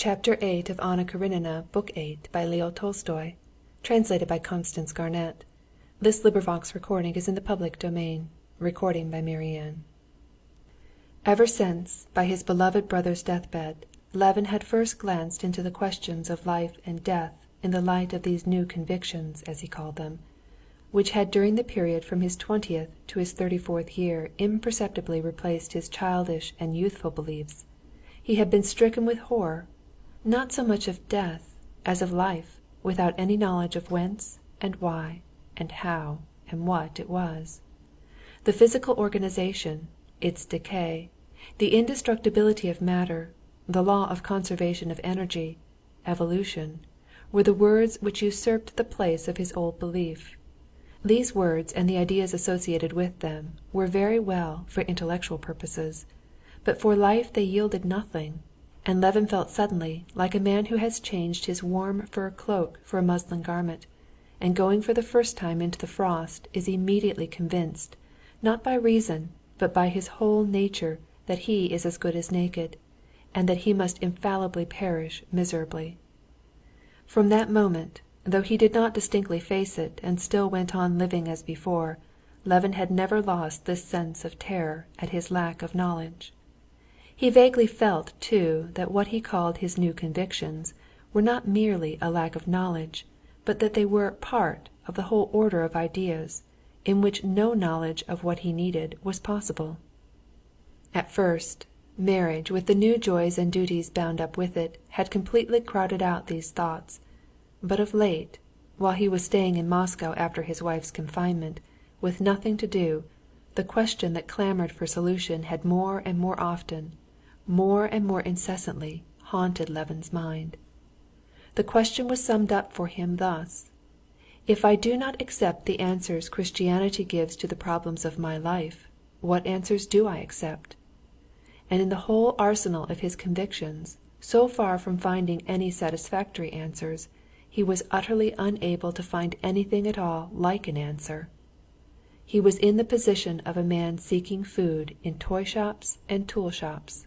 Chapter 8 of Anna Karenina, Book 8, by Leo Tolstoy. Translated by Constance Garnett. This recording is in the public domain. Recording by Marianne. Ever since, by his beloved brother's deathbed, Levin had first glanced into the questions of life and death in the light of these new convictions, as he called them, which had during the period from his 20th to his 34th year imperceptibly replaced his childish and youthful beliefs. He had been stricken with horror, not so much of death as of life, without any knowledge of whence and why and how and what it was. The physical organization, its decay, the indestructibility of matter, the law of conservation of energy, evolution, were the words which usurped the place of his old belief. These words and the ideas associated with them were very well for intellectual purposes, but for life they yielded nothing, and Levin felt suddenly like a man who has changed his warm fur cloak for a muslin garment, and going for the first time into the frost is immediately convinced, not by reason, but by his whole nature, that he is as good as naked, and that he must infallibly perish miserably. From that moment, though he did not distinctly face it and still went on living as before, Levin had never lost this sense of terror at his lack of knowledge. He vaguely felt, too, that what he called his new convictions were not merely a lack of knowledge, but that they were part of the whole order of ideas, in which no knowledge of what he needed was possible. At first, marriage, with the new joys and duties bound up with it, had completely crowded out these thoughts. But of late, while he was staying in Moscow after his wife's confinement, with nothing to do, the question that clamored for solution had more and more often, more and more incessantly, haunted Levin's mind. The question was summed up for him thus: if I do not accept the answers Christianity gives to the problems of my life, what answers do I accept? And in the whole arsenal of his convictions, so far from finding any satisfactory answers, he was utterly unable to find anything at all like an answer. He was in the position of a man seeking food in toy shops and tool shops.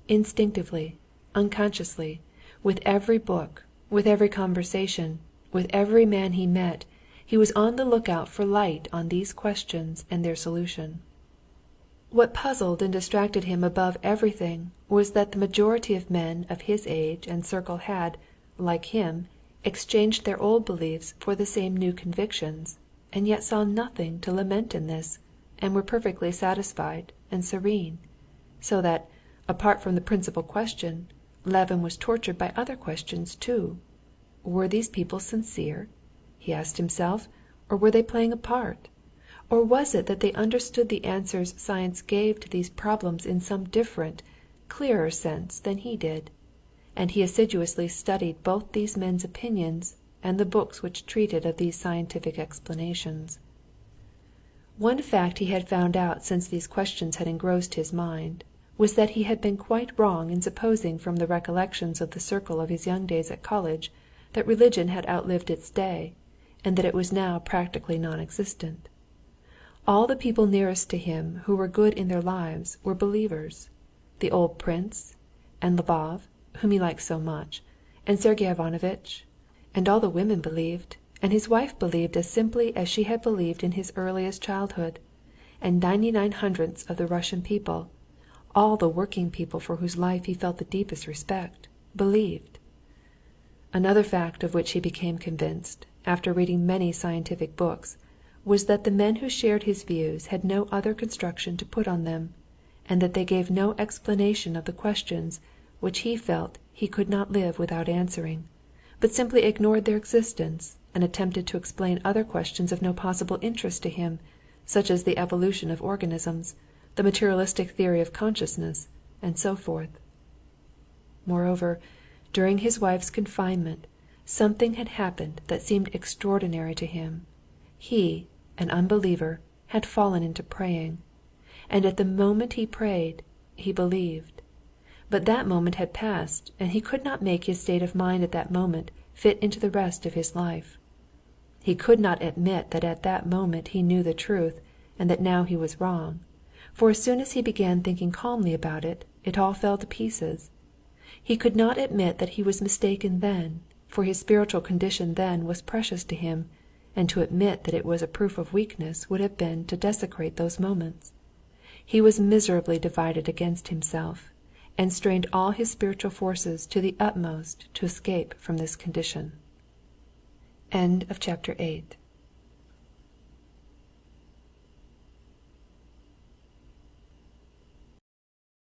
Instinctively, unconsciously, with every book, with every conversation, with every man he met, he was on the lookout for light on these questions and their solution. What puzzled and distracted him above everything was that the majority of men of his age and circle had, like him, exchanged their old beliefs for the same new convictions, and yet saw nothing to lament in this, and were perfectly satisfied and serene, so that, apart from the principal question, Levin was tortured by other questions too. Were these people sincere, he asked himself, or were they playing a part? Or was it that they understood the answers science gave to these problems in some different, clearer sense than he did? And he assiduously studied both these men's opinions and the books which treated of these scientific explanations. One fact he had found out since these questions had engrossed his mind was that he had been quite wrong in supposing from the recollections of the circle of his young days at college that religion had outlived its day, and that it was now practically non-existent. All the people nearest to him who were good in their lives were believers: the old prince, and Lvov, whom he liked so much, and Sergey Ivanovitch, and all the women believed, and his wife believed as simply as she had believed in his earliest childhood, and 99/100ths of the Russian people, all the working people for whose life he felt the deepest respect, believed. Another fact of which he became convinced, after reading many scientific books, was that the men who shared his views had no other construction to put on them, and that they gave no explanation of the questions which he felt he could not live without answering, but simply ignored their existence and attempted to explain other questions of no possible interest to him, such as the evolution of organisms, the materialistic theory of consciousness, and so forth. Moreover, during his wife's confinement, something had happened that seemed extraordinary to him. He, an unbeliever, had fallen into praying, and at the moment he prayed, he believed. But that moment had passed, and he could not make his state of mind at that moment fit into the rest of his life. He could not admit that at that moment he knew the truth, and that now he was wrong, for as soon as he began thinking calmly about it, it all fell to pieces. He could not admit that he was mistaken then, for his spiritual condition then was precious to him, and to admit that it was a proof of weakness would have been to desecrate those moments. He was miserably divided against himself, and strained all his spiritual forces to the utmost to escape from this condition. Chapter 9.